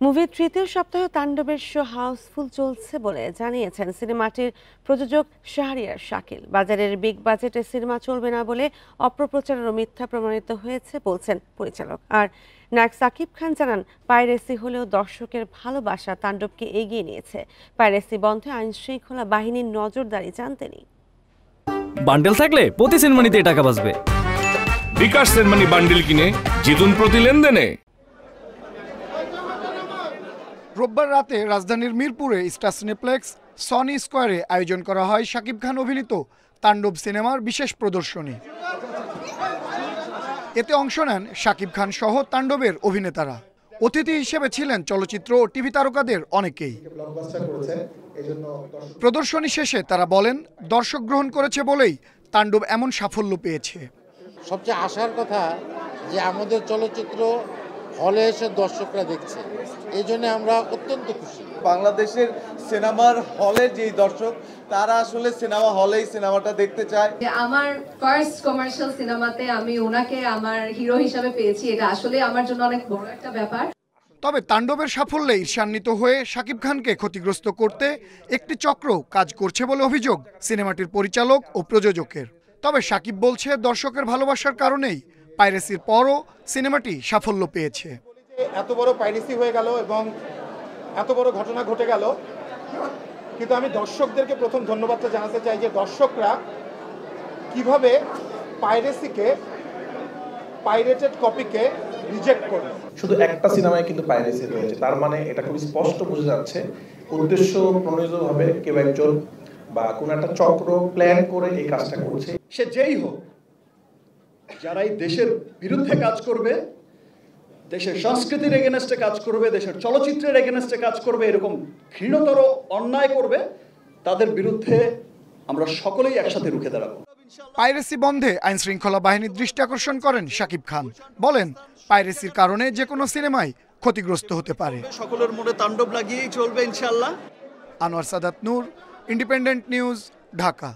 মুভির তৃতীয় সপ্তাহে তাণ্ডবের শো হাউসফুল চলছে বলে জানিয়েছেন সিনেমাটির প্রযোজক শাহরিয়ার শাকিল। বাজারের বিগ বাজেটে সিনেমা চলবে না বলে অপপ্রচার ও মিথ্যা প্রমাণিত হয়েছে বলছেন পরিচালক। আর নায়ক সাকিব খান জানান, পাইরেসি হলেও দর্শকের ভালোবাসা তাণ্ডবকে এগিয়ে নিয়েছে। পাইরেসি বন্ধে আইন শৃঙ্খলা বাহিনীর নজরদারি চান তিনি। বান্ডেল থাকলে প্রতি সেনমানিতে টাকা বাঁচবে। বিকাশ সেনমানি বান্ডেল কিনে জিতুন প্রতি লেনদেনে। রোববার রাতে রাজধানীর মিরপুরে স্টার সিনেপ্লেক্স সনি স্কয়ারে আয়োজন করা হয় শাকিব খান অভিনীত তাণ্ডব সিনেমার বিশেষ প্রদর্শনী। এতে অংশ নেন শাকিব খান সহ তাণ্ডবের অভিনেতারা। অতিথি হিসেবে ছিলেন চলচ্চিত্র ও টিভি তারকাদের অনেকেই। প্রদর্শনী শেষে তারা বলেন, দর্শক গ্রহণ করেছে বলেই তাণ্ডব এমন সাফল্য পেয়েছে। সবচেয়ে আশার কথা যে আমাদের চলচ্চিত্র হলে এসে দর্শকরা দেখছে, এই জন্য আমরা অত্যন্ত খুশি। বাংলাদেশের সিনেমার হলের যেই দর্শক, তারা আসলে সিনেমা হলেই সিনেমাটা দেখতে চায়। আমার ফার্স্ট কমার্শিয়াল সিনেমাতে আমি ওনাকে আমার হিরো হিসেবে পেয়েছি, এটা আসলে আমার জন্য অনেক বড় একটা ব্যাপার। তবে তাণ্ডবের সাফল্যে ঈর্ষান্বিত হয়ে শাকিব খানকে ক্ষতিগ্রস্ত করতে একটি চক্র কাজ করছে বলে অভিযোগ সিনেমাটির পরিচালক ও প্রযোজকের। তবে শাকিব বলছে, দর্শকের ভালোবাসার কারণেই পাইরেসির পরও সিনেমাটি সাফল্য পেয়েছে। এত বড় পাইরেসি হয়ে গেল এবং এত বড় ঘটনা ঘটে গেল, কিন্তু আমি দর্শকদেরকে প্রথম ধন্যবাদটা জানাতে চাই যে দর্শকরা কিভাবে পাইরেটেড কপিকে রিজেক্ট করে। শুধু একটা সিনেমায় কিন্তু পাইরেসি হয়েছে, তার মানে এটা খুব স্পষ্ট বোঝা যাচ্ছে উদ্দেশ্য প্রণোদিতভাবে কেউ একজন বা কোনো একটা চক্র প্ল্যান করে এই কাজটা করছে। সে যেই হোক, যারা এই দেশের বিরুদ্ধে কাজ করবে, দেশের সংস্কৃতির এগেনস্টে কাজ করবে, দেশের চলচ্চিত্রের এগেনস্টে কাজ করবে, এরকম ঘৃণতর অন্যায় করবে, তাদের বিরুদ্ধে আমরা সকলেই একসাথে রুখে দাঁড়াবো। পাইরেসি বন্ধে আইন শৃঙ্খলা বাহিনীর দৃষ্টি আকর্ষণ করেন শাকিব খান। বলেন, পাইরেসির কারণে যে কোনো সিনেমাই ক্ষতিগ্রস্ত হতে পারে। সকলের মনে তাণ্ডব লাগিয়েই চলবে ইনশাআল্লাহ। আনোয়ার সাদাত নূর, ইন্ডিপেন্ডেন্ট নিউজ, ঢাকা।